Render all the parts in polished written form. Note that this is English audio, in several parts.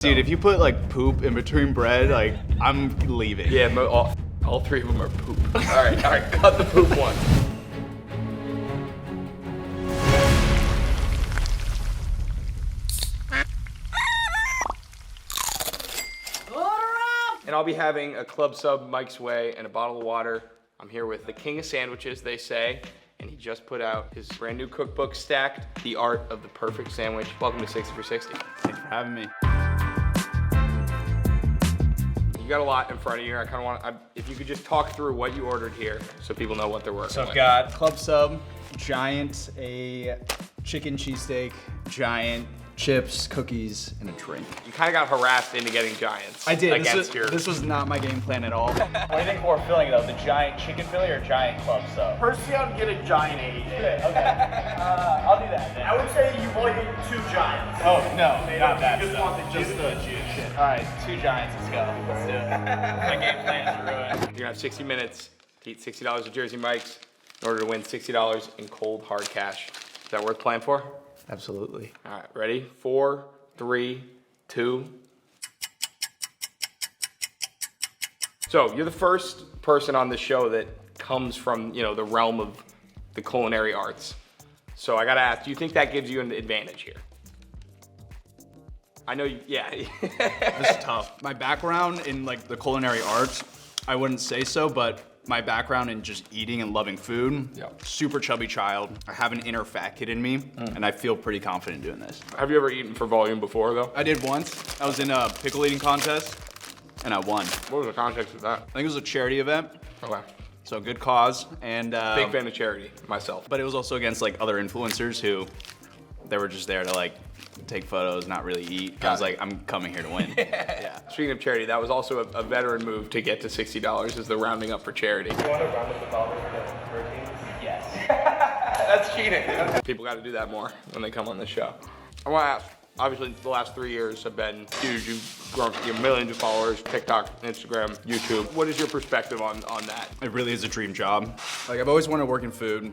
Dude, if you put like poop in between bread, like I'm leaving. Yeah, all three of them are poop. All right, cut the poop one. And I'll be having a club sub Mike's Way and a bottle of water. I'm here with the king of sandwiches, they say, and he just put out his brand new cookbook, Stacked, The Art of the Perfect Sandwich. Welcome to 60 for 60. Thanks for having me. You got a lot in front of you. I kind of want, if you could just talk through what you ordered here so people know what they're working So with. I've got club sub, giant, a chicken cheesesteak, giant, chips, cookies, and a drink. You kind of got harassed into getting giants. I did. This was not my game plan at all. What do you think more filling though, the giant chicken Philly or giant club sub? Personally, I would get a giant 80. Okay, I'll do that then. I would say you've only eaten 2 giants. Oh, no, not that You just stuff. want the Just the juice shit. All right, 2 giants, let's go. Let's do it. My game plan's ruined. You're gonna have 60 minutes to eat $60 at Jersey Mike's in order to win $60 in cold hard cash. Is that worth playing for? Absolutely. All right, ready? 4, 3, 2. So you're the first person on this show that comes from, the realm of the culinary arts. So I gotta ask, do you think that gives you an advantage here? I know you, yeah. This is tough. My background in like the culinary arts, I wouldn't say so, but my background in just eating and loving food, super chubby child. I have an inner fat kid in me, and I feel pretty confident doing this. Have you ever eaten for volume before though? I did once. I was in a pickle eating contest, and I won. What was the context of that? I think it was a charity event, Okay. so good cause, and Big fan of charity, myself. but it was also against like other influencers who, they were just there to like take photos, not really eat. I was like, I'm coming here to win. Yeah. Speaking of charity, that was also a veteran move to get to $60 is the rounding up for charity. You want to round up the dollar for the hurricanes? Yes. That's cheating. People got to do that more when they come on this show. I want to ask, obviously the last 3 years have been huge. You've grown millions of followers, TikTok, Instagram, YouTube. What is your perspective on that? It really is a dream job. Like I've always wanted to work in food.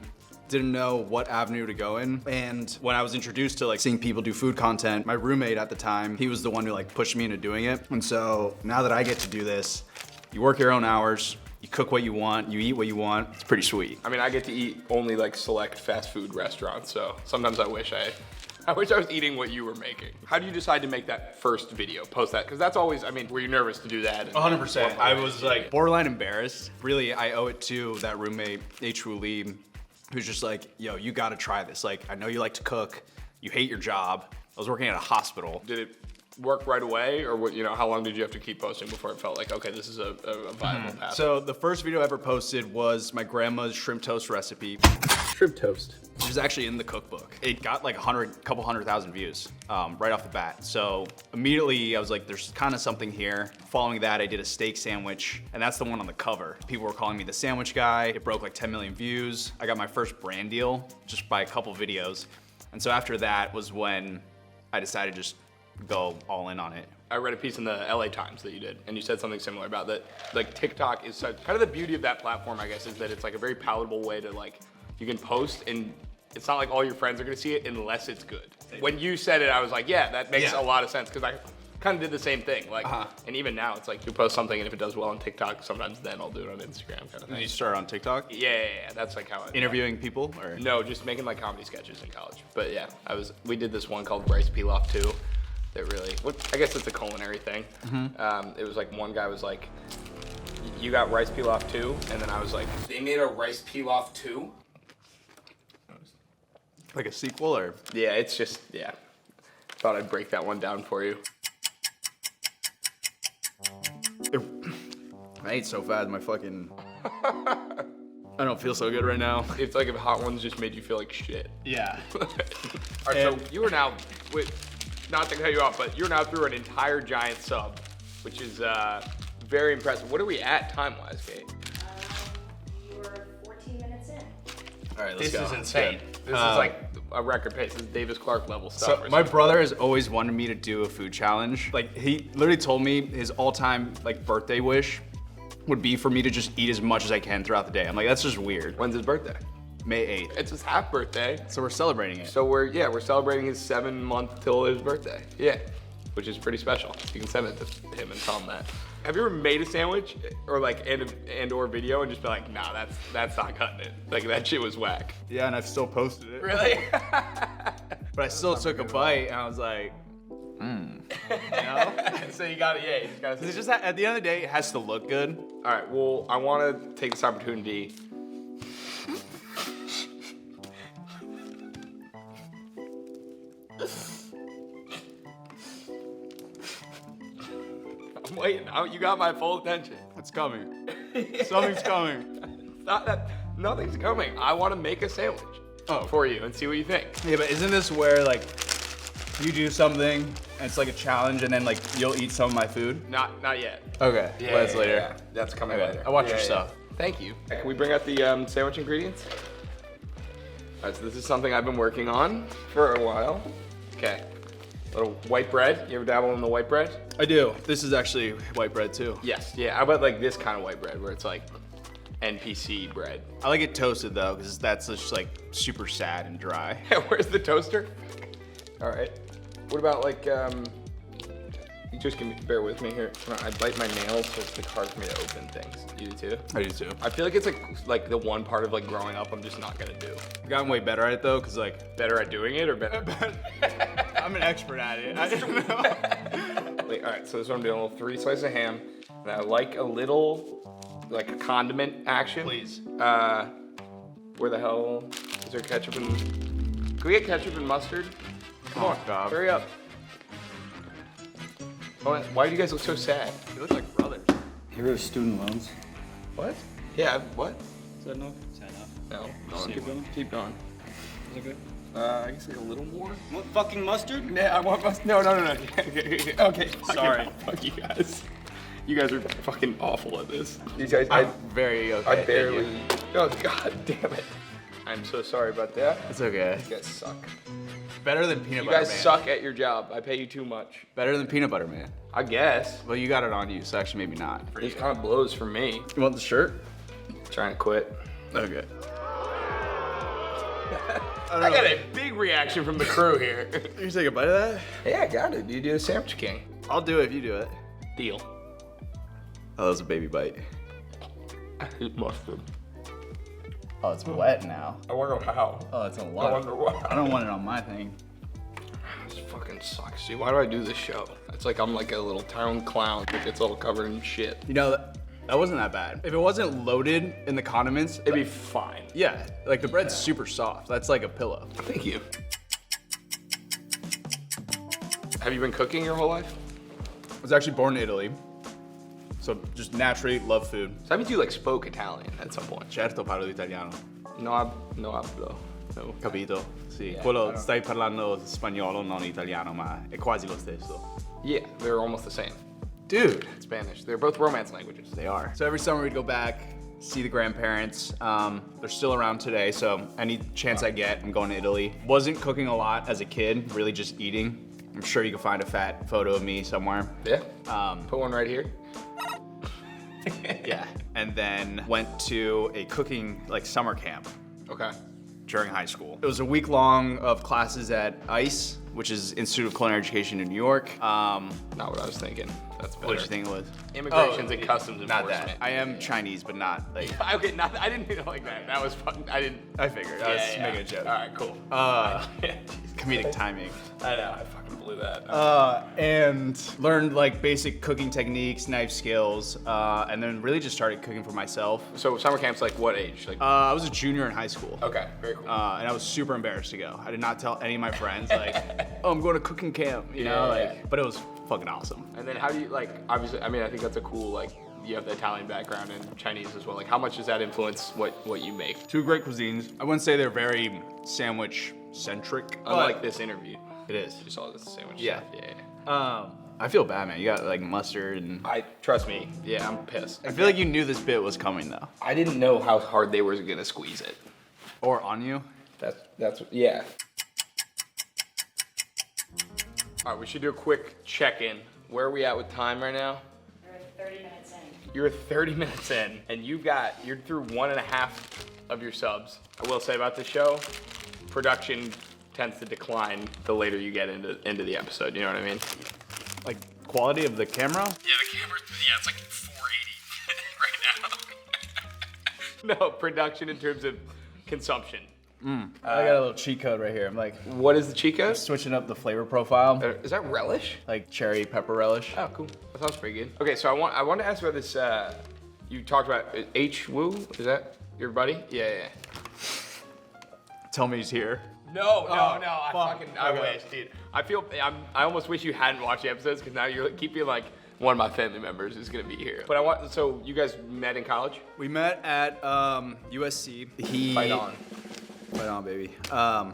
Didn't know what avenue to go in. And when I was introduced to like seeing people do food content, my roommate at the time, he was the one who like pushed me into doing it. And so now that I get to do this, you work your own hours, you cook what you want, you eat what you want. It's pretty sweet. I mean, I get to eat only like select fast food restaurants, so sometimes I wish I was eating what you were making. How do you decide to make that first video, post that? Because that's always, I mean, were you nervous to do that? 100%. I was like borderline embarrassed. Really, I owe it to that roommate, Willy D, who's just like, yo, you gotta try this. Like, I know you like to cook, you hate your job. I was working at a hospital. Did it work right away, or what? How long did you have to keep posting before it felt like, okay, this is a viable path? So the first video I ever posted was my grandma's shrimp toast recipe, Shrimp toast. which is actually in the cookbook. It got like a couple 100,000 views right off the bat. So immediately I was like, there's kind of something here. Following that, I did a steak sandwich, and that's the one on the cover. People were calling me the sandwich guy. It broke like 10 million views. I got my first brand deal just by a couple videos. And so after that was when I decided to just go all in on it. I read a piece in the LA Times that you did, and you said something similar about that. Like TikTok is such, kind of the beauty of that platform, I guess, is that it's like a very palatable way to like, you can post and it's not like all your friends are gonna see it unless it's good. When you said it, I was like, yeah, that makes a lot of sense, because I kind of did the same thing. Like, and even now it's like you post something and if it does well on TikTok, sometimes then I'll do it on Instagram kind of Did thing. you start on TikTok? Yeah, that's like how I Interviewing people or? No, just making like comedy sketches in college. But yeah, we did this one called Rice Pilaf 2 that really, I guess it's a culinary thing. It was like one guy was like, you got Rice Pilaf 2? And then I was like, they made a Rice Pilaf 2? Like a sequel or? Yeah, it's just, yeah. Thought I'd break that one down for you. I ate so fast, my fucking, I don't feel so good right now. It's like if Hot Ones just made you feel like shit. Yeah. All right, so you are now, not to cut you off, but you're now through an entire giant sub, which is very impressive. What are we at time-wise, Kate? We're 14 minutes in. All right, let's This go. is insane. This is like a record pace. This is Davis Clark level stuff. So my brother has always wanted me to do a food challenge. Like he literally told me his all-time like birthday wish would be for me to just eat as much as I can throughout the day. I'm like, that's just weird. When's his birthday? May 8th. It's his half birthday. So we're celebrating it. So we're celebrating his 7 month till his birthday. Yeah. which is pretty special. You can send it to him and tell him that. Have you ever made a sandwich or like and/or video and just been like, nah, that's not cutting it. Like that shit was whack. Yeah, and I've still posted it. Really? But I still took a bite, and I was like, you know? So you got it. Yeah, you just got It's just that at the end of the day, it has to look good. All right. Well, I want to take this opportunity. I'm waiting. You got my full attention. It's coming. Something's coming. Not that nothing's coming. I want to make a sandwich for you and see what you think. Yeah, but isn't this where like you do something and it's like a challenge, and then like you'll eat some of my food? Not yet. Okay. Yeah, well, that's later. yeah. That's coming Okay. later. I watch your Yeah, stuff. yeah. Thank you. Can we bring out the sandwich ingredients? All right, so this is something I've been working on for a while. Okay. Little white bread. You ever dabble in the white bread? I do. This is actually white bread too. Yes. Yeah. How about like this kind of white bread where it's like NPC bread? I like it toasted though, because that's just like super sad and dry. Where's the toaster? All right. What about like, you just can bear with me here. I bite my nails, so it's like hard for me to open things. You do too? I do too. I feel like it's like the one part of like growing up I'm just not gonna do. I've gotten way better at it though, because like Better at doing it or better? I'm an expert at it. I don't know. Wait, all right, so this is what I'm doing, a little 3 slices of ham. And I like a little, like a condiment action. Please. Where the hell, is there ketchup and, can we get ketchup and mustard? Come on, God. hurry up. Why do you guys look so sad? You look like brothers. Here are student loans. What? Yeah, what? Is that enough? Is that enough? No, Just keep going? Keep going. Is it good? I guess like a little more. What fucking mustard? Yeah, I want mustard. No. Okay, Sorry. Fuck you guys. You guys are fucking awful at this. These guys, I'm very okay. I barely. Oh, god damn it. I'm so sorry about that. It's okay. You guys suck. Better than peanut You butter guys man. suck at your job. I pay you too much. Better than peanut butter man. I guess. Well, you got it on you, so actually maybe not. This kind of blows for me. You want the shirt? Trying to quit. Okay. I got a big reaction from the crew here. You take a bite of that? Yeah, I got it. You do the sandwich king. I'll do it if you do it. Deal. Oh, that was a baby bite. Eat mustard. Oh, it's wet now. I wonder how. Oh, it's a I lot. wonder why. I don't want it on my thing. This fucking sucks. See, why do I do this show? It's like I'm like a little town clown that gets all covered in shit. You know, that wasn't that bad. If it wasn't loaded in the condiments, It'd be fine. yeah, like the bread's super soft. That's like a pillow. Thank you. Have you been cooking your whole life? I was actually born in Italy, so just naturally love food. So that means you like spoke Italian at some point. Certo parlo italiano. No hablo. No. Capito? Sì. Yeah, Quello I don't- stai parlando spagnolo, non italiano, ma è quasi lo stesso. Yeah, they're almost the same. Dude, Spanish. They're both Romance languages. they are. So every summer we'd go back, see the grandparents. They're still around today, so any chance I get, I'm going to Italy. Wasn't cooking a lot as a kid, really just eating. I'm sure you can find a fat photo of me somewhere. Yeah. Put one right here. Yeah. And then went to a cooking like summer camp Okay. during high school. It was a week long of classes at ICE, which is Institute of Culinary Education in New York. Not what I was thinking. That's better. What did you think it was? Immigrations and customs Not enforcement. that. I am Chinese, but not like. Okay, I didn't mean it like that. That was fun. I didn't. I figured. I was making a joke. All right, cool. Comedic timing. I know. I fucking blew that. And learned like basic cooking techniques, knife skills, and then really just started cooking for myself. So summer camp's like what age? Like. I was a junior in high school. Okay. Very cool. And I was super embarrassed to go. I did not tell any of my friends, like, oh, I'm going to cooking camp, you know, Yeah. like, but it was fucking awesome. And then how do you like? Obviously, I mean, I think that's a cool like. You have the Italian background and Chinese as well. Like, how much does that influence what you make? Two great cuisines. I wouldn't say they're very sandwich centric. Unlike this interview, It is. you saw this sandwich. Yeah. Stuff. Yeah. I feel bad, man. You got like mustard and. I trust me. Yeah, I'm pissed. I feel like you knew this bit was coming though. I didn't know how hard they were gonna squeeze it. Or on you. That's yeah. All right, we should do a quick check-in. Where are we at with time right now? We're 30 minutes in. You're 30 minutes in, and you're through 1.5 of your subs. I will say about the show, production tends to decline the later you get into the episode. You know what I mean? quality of the camera? Yeah, the camera, it's like 480 right now. No, production in terms of consumption. I got a little cheat code right here. I'm like What is the cheat code? switching up the flavor profile, Is that relish? like cherry pepper relish. Oh, cool. That sounds pretty good. Okay, so I want to ask about this. You talked about H Woo. Is that your buddy? Yeah. Tell me he's here. No. I Okay. wish, dude. I almost wish you hadn't watched the episodes because now you keep feeling like one of my family members is gonna be here. But so you guys met in college? We met at USC. Fight on. Fight on, baby. I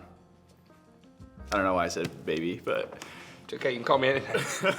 don't know why I said baby, but It's okay, you can call me anything.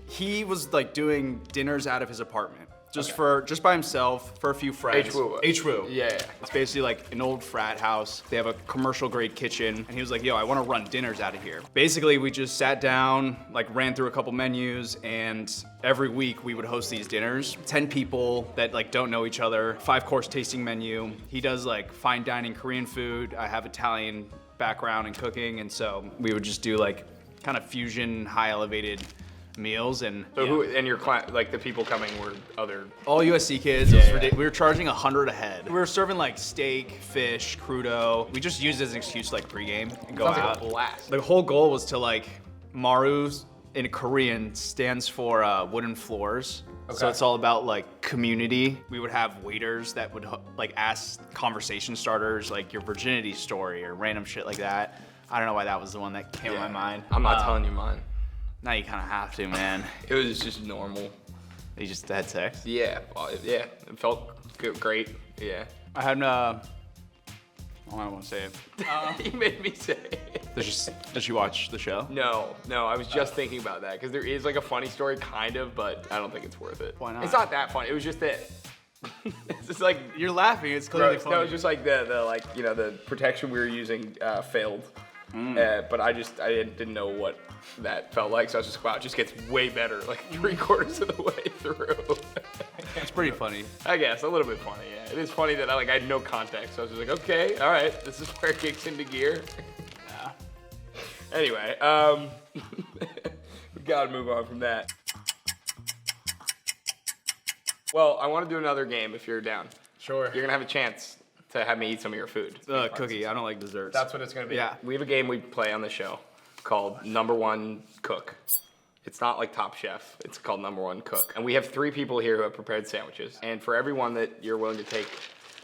he was like doing dinners out of his apartment. Just by himself for a few friends. H-Woo. H-Woo. Yeah. It's basically like an old frat house. They have a commercial grade kitchen, and he was like, "Yo, I want to run dinners out of here." Basically, we just sat down, like ran through a couple menus, and every week we would host these dinners. 10 people that like don't know each other. 5-course tasting menu. He does like fine dining Korean food. I have Italian background in cooking, and so we would just do like kind of fusion, high elevated meals. And So who and your client, like the people coming were other. all USC kids. It was ridiculous. We were charging $100 a head. We were serving like steak, fish, crudo. We just used it as an excuse to like pregame and go Sounds like out. a blast. The whole goal was to like Maru in Korean stands for wooden floors. So Okay. it's all about like community. We would have waiters that would like ask conversation starters, like your virginity story or random shit like that. I don't know why that was the one that came to my mind. I'm not telling you mine. Now you kind of have to, man. It was just normal. You just had sex. Yeah, it felt great. Yeah. I had I don't want to say it. You made me say it. Does she watch the show? No, I was just thinking about that because there is like a funny story, kind of, but I don't think it's worth it. Why not? It's not that funny. It was just that. It's just like You're laughing. It's clearly gross. funny. No, it's just like the like the protection we were using failed, but I didn't know what that felt like, so I was just wow, it just gets way better like 3/4 of the way through. It's pretty funny. I guess a little bit funny. Yeah, it is funny that I had no context, so I was just like, okay, all right, this is where it kicks into gear. Yeah. Anyway, we gotta move on from that. Well, I want to do another game if you're down. Sure. You're gonna have a chance to have me eat some of your food. Cookie. I don't like desserts. That's what it's gonna be. Yeah. We have a game we play on the show called Number One Cook. It's not like Top Chef. It's called Number One Cook. And we have 3 people here who have prepared sandwiches. And for everyone that you're willing to take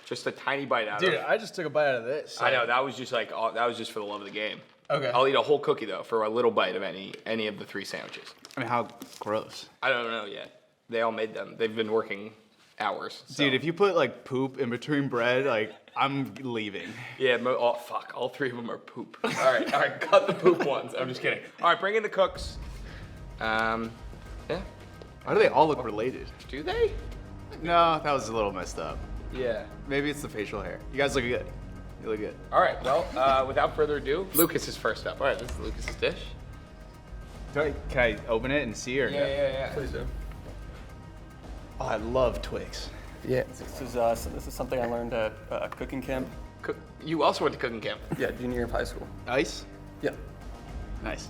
just a tiny bite out Dude, of. I just took a bite out of this. I know, that was just like, that was just for the love of the game. Okay. I'll eat a whole cookie though for a little bite of any of the 3 sandwiches. I mean, how gross. I don't know yet. They all made them. They've been working hours. So. Dude, if you put like poop in between bread, like I'm leaving. Yeah, oh fuck, all 3 of them are poop. All right, cut the poop ones. I'm just kidding. All right, bring in the cooks. Yeah. Why do they all look related? Do they? No, that was a little messed up. Yeah. Maybe it's the facial hair. You guys look good. You look good. All right, well, without further ado, Lucas is first up. All right, this is Lucas's dish. Can I open it and see or no? Yeah. Please do. Oh, I love Twix. Yeah. This is something I learned at cooking camp. You also went to cooking camp. Yeah, junior year of high school. Ice? Yeah. Nice.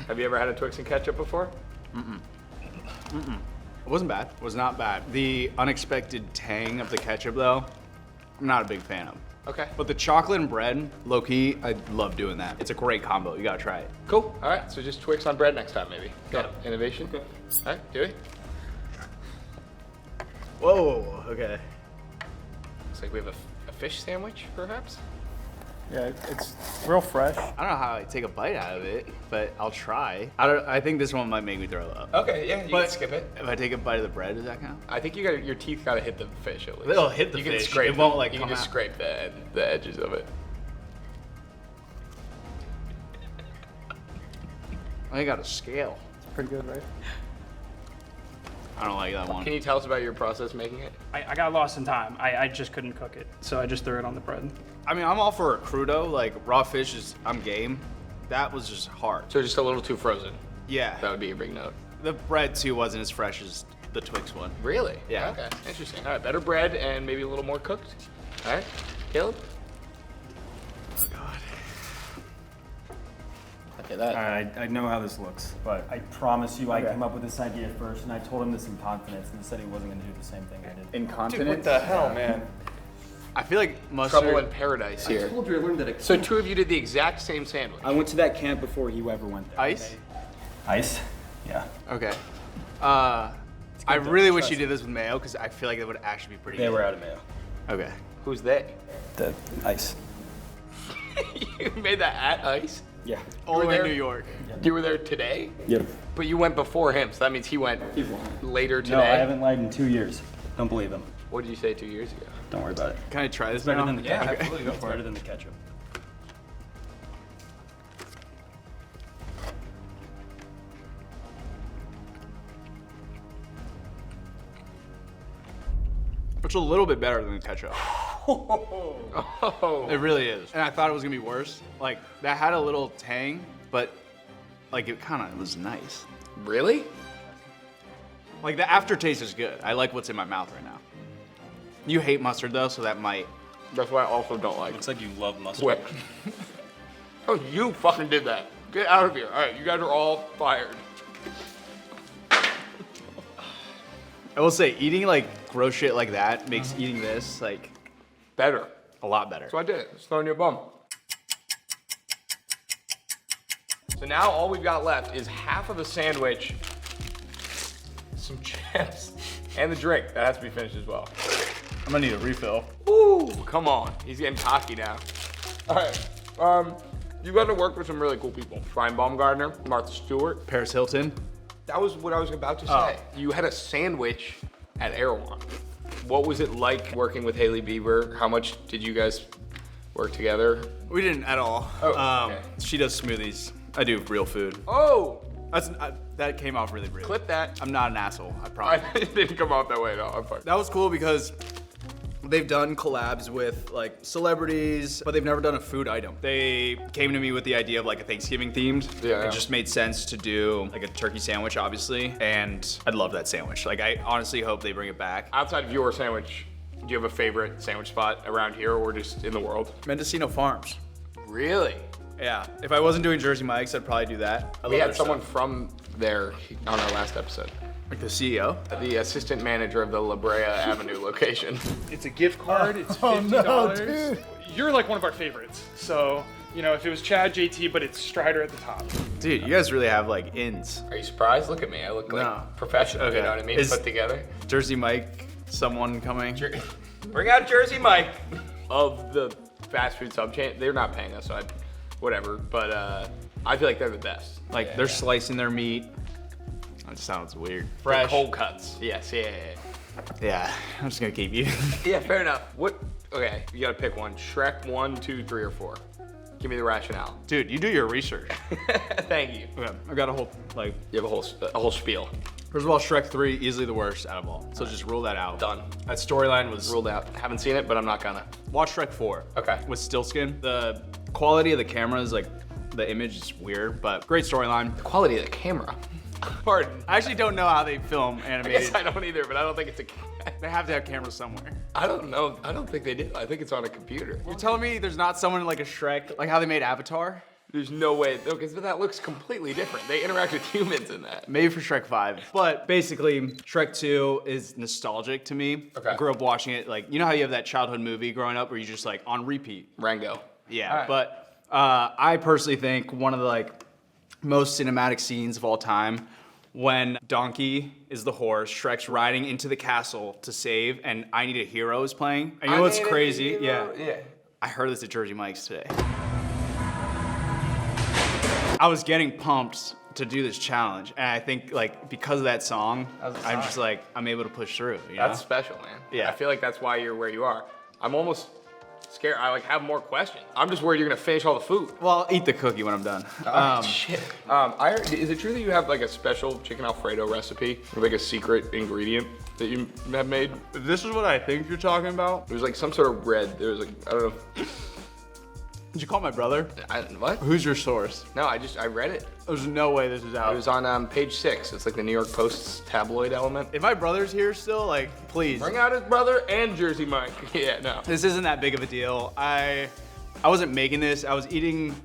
Have you ever had a Twix and ketchup before? It wasn't bad. It was not bad. The unexpected tang of the ketchup, though, I'm not a big fan of. Okay. But the chocolate and bread, low-key, I love doing that. It's a great combo. You gotta try it. Cool. All right, so just Twix on bread next time, maybe. Got it. Innovation. Okay. All right, Dewey. Whoa, okay. Looks like we have a fish sandwich, perhaps. Yeah, it's real fresh. I don't know how I take a bite out of it, but I'll try. I think this one might make me throw up. Okay, yeah, you But can skip it. If I take a bite of the bread, does that count? I think your teeth gotta hit the fish at least. It'll hit the you fish. Can scrape It won't, them. like, you can come just out. scrape the edges of it. I got a scale. Pretty good, right? I don't like that one. Can you tell us about your process making it? I got lost in time. I just couldn't cook it, so I just threw it on the bread. I mean, I'm all for a crudo. Like, raw fish is, I'm game. That was just hard. So just a little too frozen. Yeah. That would be a big note. The bread, too, wasn't as fresh as the Twix one. Really? Yeah. Okay. Interesting. All right. Better bread and maybe a little more cooked. All right, Caleb. Okay, that. I know how this looks, but I promise you I came up with this idea first, and I told him this in confidence, and he said he wasn't going to do the same thing I did. Incontinent. What the hell, man? I feel like mustard. Trouble in paradise here. I told you I learned that. So 2 of you did the exact same sandwich. I went to that camp before you ever went there. Ice? Ice? Yeah. Okay. I really wish you did this with mayo because I feel like it would actually be pretty They good. were out of mayo. Okay. Who's they? The ice. You made that at Ice? Yeah. All the way in there? New York. You were there today? Yep. But you went before him, so that means he went later today. No, I haven't lied in 2 years. Don't believe him. What did you say 2 years ago? Don't worry about it. Can I try this It's better now? than the ketchup. absolutely, go It's for better it. than the ketchup. It's a little bit better than the ketchup. Oh. It really is. And I thought it was gonna be worse. Like that had a little tang, but like it kind of was nice. Really? Like the aftertaste is good. I like what's in my mouth right now. You hate mustard though, so that might. That's why I also don't like Looks like you love mustard. Wait. Oh, you fucking did that. Get out of here. All right, you guys are all fired. I will say eating like gross shit like that makes eating this like Better. a lot better. So I did it. It's throwing you a bum. So now all we've got left is half of the sandwich, some chips, and the drink. That has to be finished as well. I'm gonna need a refill. Ooh, come on. He's getting cocky now. All right. You got to work with some really cool people. Brian Baumgartner, Martha Stewart. Paris Hilton. That was what I was about to say. You had a sandwich at Erewhon. What was it like working with Haley Bieber? How much did you guys work together? We didn't at all. Oh, okay. She does smoothies. I do real food. Oh, That came off really real. clip that. I'm not an asshole. I I promise. it didn't come out that way at all. I'm fine. That was cool because they've done collabs with like celebrities, but they've never done a food item. They came to me with the idea of like a Thanksgiving themed. Yeah. It just made sense to do like a turkey sandwich, obviously, and I'd love that sandwich. Like I honestly hope they bring it back. Outside of your sandwich, do you have a favorite sandwich spot around here or just in the world? Mendocino Farms. Really? Yeah. If I wasn't doing Jersey Mike's, I'd probably do that. I We love had their someone stuff. from there on our last episode. Like the CEO. The assistant manager of the La Brea Avenue location. It's a gift card. It's $50. You're like one of our favorites. So, you know, if it was Chad, JT, but it's Strider at the top. Dude, you guys really have like ins. Are you surprised? Look at me. I look like No. professional. Okay. You know what I mean? Is- Put together. Jersey Mike, someone coming. Bring out Jersey Mike. Of the fast food sub chain, they're not paying us, so whatever. But I feel like they're the best. Like they're slicing their meat. That sounds weird. They're Fresh. cold cuts. Yes, yeah. Yeah, I'm just gonna keep you. Yeah, fair enough. What? Okay, you gotta pick one. Shrek 1, 2, 3, or 4. Give me the rationale. Dude, you do your research. Thank you. Okay, I've got a whole like. You have a whole spiel. First of all, Shrek 3 easily the worst out of all. So just rule that out. Done. That storyline was Ruled out. Haven't seen it, but I'm not gonna. Watch Shrek 4. Okay. With Stillskin. The quality of the camera is like, the image is weird, but great storyline. Quality of the camera. Pardon. I actually don't know how they film I animated. guess I don't either, but I don't think it's a. They have to have cameras somewhere. I don't know. I don't think they do. I think it's on a computer. You're telling me there's not someone like a Shrek, like how they made Avatar? There's no way. Okay, because that looks completely different. They interact with humans in that. Maybe for Shrek 5. But basically, Shrek 2 is nostalgic to me. Okay. I grew up watching it, like, you know how you have that childhood movie growing up where you just like on repeat? Rango. Yeah, All right. but I personally think one of the like most cinematic scenes of all time when Donkey is the horse, Shrek's riding into the castle to save, and I Need a Hero is playing. And you know what's crazy? Yeah. I heard this at Jersey Mike's today. I was getting pumped to do this challenge, and I think like because of that song, I'm just like I'm able to push through. You know? That's special, man. Yeah. I feel like that's why you're where you are. I'm almost scared. I like have more questions. I'm just worried you're gonna finish all the food. Well, I'll eat the cookie when I'm done. Shit. Is it true that you have like a special chicken Alfredo recipe or like a secret ingredient that you have made? This is what I think you're talking about. There's like some sort of red. There's like I don't know. Did you call my brother? What? Who's your source? No, I read it. There's no way this is out. It was on page 6. It's like the New York Post's tabloid element. If my brother's here still, like, please. Bring out his brother and Jersey Mike. Yeah, no. This isn't that big of a deal. I wasn't making this. I was eating.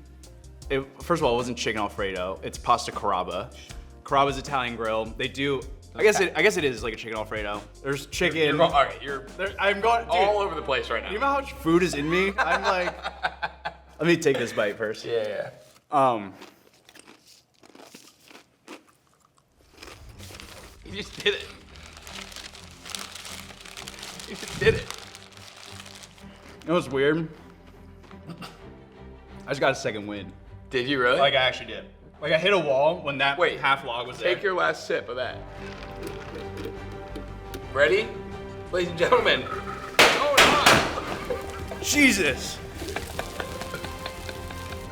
First of all, it wasn't chicken Alfredo. It's pasta carrabba. Carrabba's Italian grill. They do. I guess it is like a chicken Alfredo. There's chicken. I'm going all over the place right now. You know how much food is in me? I'm like. Let me take this bite first. Yeah. You just did it. You just did it. You know what's weird? I just got a second win. Did you really? Like I actually did. Like I hit a wall when that half log was there. Take your last sip of that. Ready? Ladies and gentlemen, Owen Han. Jesus.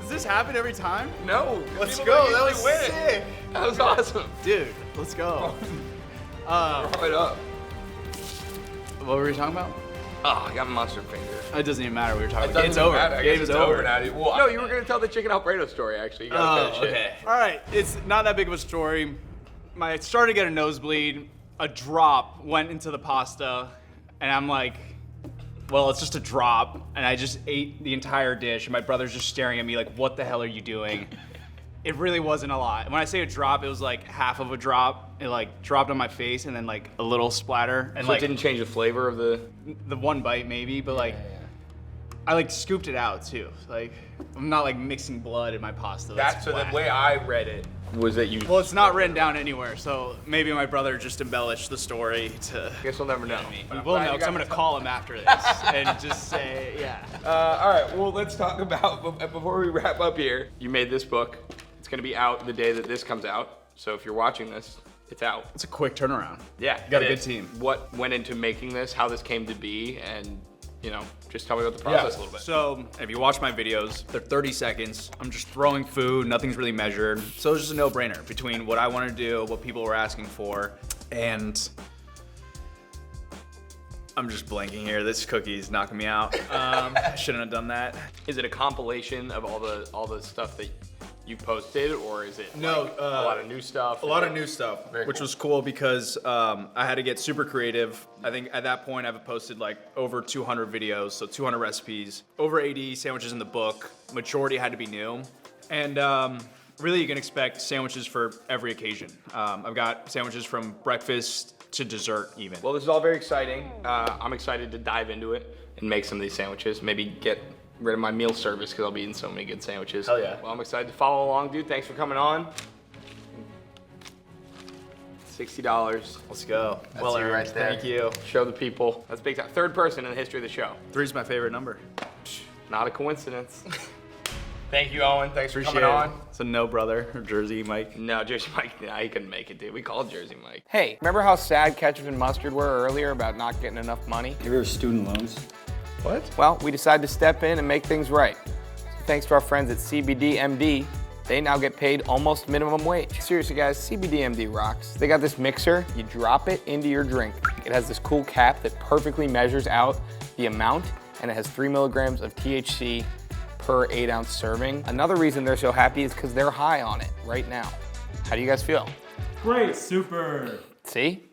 Does this happen every time? No. Let's people go. don't That was usually win. sick. That was awesome. Dude, let's go. Right up. What were we talking about? Oh, I got mustard finger. It doesn't even matter what we were talking It about. doesn't It's over. matter. I Game guess is it's over. now. Well, no, you were gonna tell the chicken Alfredo story. Actually, you gotta finish it. Okay. All right. It's not that big of a story. I started to get a nosebleed. A drop went into the pasta, and I'm like, well, it's just a drop. And I just ate the entire dish. And my brother's just staring at me like, what the hell are you doing? It really wasn't a lot. When I say a drop, it was like half of a drop. It like dropped on my face and then like a little splatter. And So like it didn't change the flavor of the. the one bite maybe, but like I like scooped it out too. Like I'm not like mixing blood in my pasta. That's So the whack. way I read it was that you. Well, it's not written down anywhere, so maybe my brother just embellished the story to. Guess we'll never know. We will know, because I'm gonna call him after this and just say, yeah. All right, well, let's talk about, before we wrap up here, you made this book. It's gonna be out the day that this comes out. So if you're watching this, it's out. It's a quick turnaround. Yeah. Got a it good is. team. What went into making this, how this came to be, and, you know, just tell me about the process a little bit. So if you watch my videos, they're 30 seconds. I'm just throwing food, nothing's really measured. So it's just a no-brainer between what I want to do, what people were asking for, and I'm just blanking here. This cookie's knocking me out. I shouldn't have done that. Is it a compilation of all the stuff that you posted, or is it No, like, a lot of new stuff? A lot of new stuff, Very which cool. was cool because I had to get super creative. I think at that point I've posted like over 200 videos, so 200 recipes, over 80 sandwiches in the book. Majority had to be new. And really you can expect sandwiches for every occasion. I've got sandwiches from breakfast to dessert even. Well, this is all very exciting. I'm excited to dive into it and make some of these sandwiches. Maybe get rid of my meal service because I'll be eating so many good sandwiches. Hell yeah. Well, I'm excited to follow along, dude. Thanks for coming on. $60. Let's go. That's Well you earned. right there. Thank you. Show the people. That's big time. Third person in the history of the show. 3's my favorite number. Not a coincidence. Thank you, Owen. Thanks for Appreciate coming it. on. So no brother or Jersey Mike. No, Jersey Mike, nah, he couldn't make it, dude. We called Jersey Mike. Hey, remember how sad ketchup and mustard were earlier about not getting enough money? Have you ever student loans? What? Well, we decided to step in and make things right. So thanks to our friends at CBDMD, they now get paid almost minimum wage. Seriously guys, CBDMD rocks. They got this mixer, you drop it into your drink. It has this cool cap that perfectly measures out the amount, and it has 3 milligrams of THC per 8-ounce serving. Another reason they're so happy is because they're high on it right now. How do you guys feel? Great, super. See?